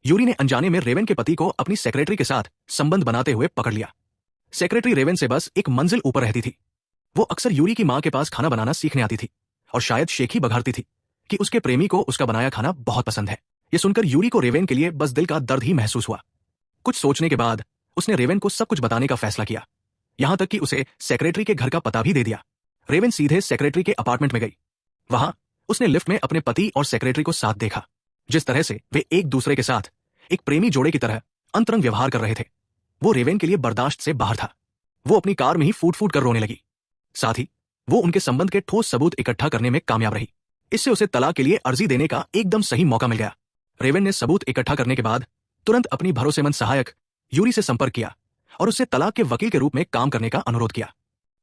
Yuri ने अनजाने में रेवेन के पति को अपनी सेक्रेटरी के साथ संबंध बनाते हुए पकड़ लिया। सेक्रेटरी रेवेन से बस एक मंजिल ऊपर रहती थी। वो अक्सर यूरी की मां के पास खाना बनाना सीखने आती थी और शायद शेख ही बघारती थी कि उसके प्रेमी को उसका बनाया खाना बहुत पसंद है। ये सुनकर यूरी को रेवेन के लिए बस दिल का दर्द ही महसूस हुआ। कुछ सोचने के बाद उसने रेवेन को सब कुछ बताने का फैसला किया, यहां तक कि उसे सेक्रेटरी के घर का पता भी दे दिया। रेवेन सीधे सेक्रेटरी के अपार्टमेंट में गई। वहां उसने लिफ्ट में अपने पति और सेक्रेटरी को साथ देखा। जिस तरह से वे एक दूसरे के साथ एक प्रेमी जोड़े की तरह अंतरंग व्यवहार कर रहे थे, वो रेवेन के लिए बर्दाश्त से बाहर था। वो अपनी कार में ही फूट फूट कर रोने लगी। साथ ही वो उनके संबंध के ठोस सबूत इकट्ठा करने में कामयाब रही। इससे उसे तलाक के लिए अर्जी देने का एकदम सही मौका मिल गया। रेवेन ने सबूत इकट्ठा करने के बाद तुरंत अपनी भरोसेमंद सहायक यूरी से संपर्क किया और उससे तलाक के वकील के रूप में काम करने का अनुरोध किया।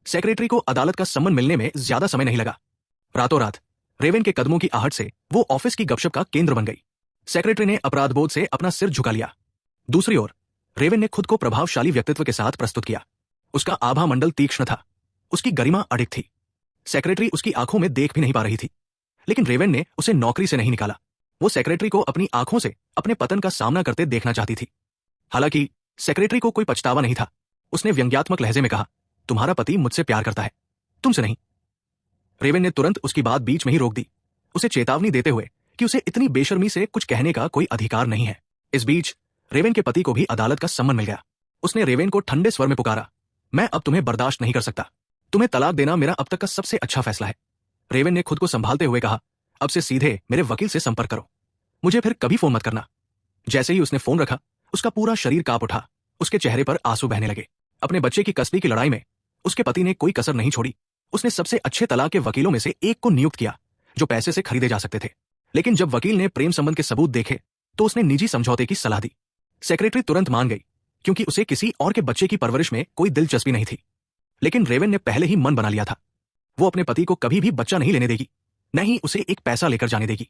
सेक्रेटरी को अदालत का सम्मन मिलने में ज्यादा समय नहीं लगा। रातों रात रेवेन के कदमों की आहट से वो ऑफिस की गपशप का केंद्र बन गई। सेक्रेटरी ने अपराधबोध से अपना सिर झुका लिया। दूसरी ओर रेवेन ने खुद को प्रभावशाली व्यक्तित्व के साथ प्रस्तुत किया। उसका आभा मंडल तीक्ष्ण था, उसकी गरिमा अडिग थी। सेक्रेटरी उसकी आंखों में देख भी नहीं पा रही थी, लेकिन रेवेन ने उसे नौकरी से नहीं निकाला। वो सेक्रेटरी को अपनी आंखों से अपने पतन का सामना करते देखना चाहती थी। हालांकि सेक्रेटरी को कोई पछतावा नहीं था। उसने व्यंग्यात्मक लहजे में कहा, तुम्हारा पति मुझसे प्यार करता है, तुमसे नहीं। रेवेन ने तुरंत उसकी बात बीच में ही रोक दी, उसे चेतावनी देते हुए कि उसे इतनी बेशर्मी से कुछ कहने का कोई अधिकार नहीं है। इस बीच रेवेन के पति को भी अदालत का सम्मन मिल गया। उसने रेवेन को ठंडे स्वर में पुकारा, मैं अब तुम्हें बर्दाश्त नहीं कर सकता। तुम्हें तलाक देना मेरा अब तक का सबसे अच्छा फैसला है। रेवेन ने खुद को संभालते हुए कहा, अब से सीधे मेरे वकील से संपर्क करो, मुझे फिर कभी फोन मत करना। जैसे ही उसने फोन रखा, उसका पूरा शरीर कांप उठा। उसके चेहरे पर आंसू बहने लगे। अपने बच्चे की कस्ती की लड़ाई में उसके पति ने कोई कसर नहीं छोड़ी। उसने सबसे अच्छे तलाक के वकीलों में से एक को नियुक्त किया जो पैसे से खरीदे जा सकते थे। लेकिन जब वकील ने प्रेम संबंध के सबूत देखे तो उसने निजी समझौते की सलाह दी। सेक्रेटरी तुरंत मान गई, क्योंकि उसे किसी और के बच्चे की परवरिश में कोई दिलचस्पी नहीं थी। लेकिन रेवेन ने पहले ही मन बना लिया था, वो अपने पति को कभी भी बच्चा नहीं लेने देगी, न ही उसे एक पैसा लेकर जाने देगी।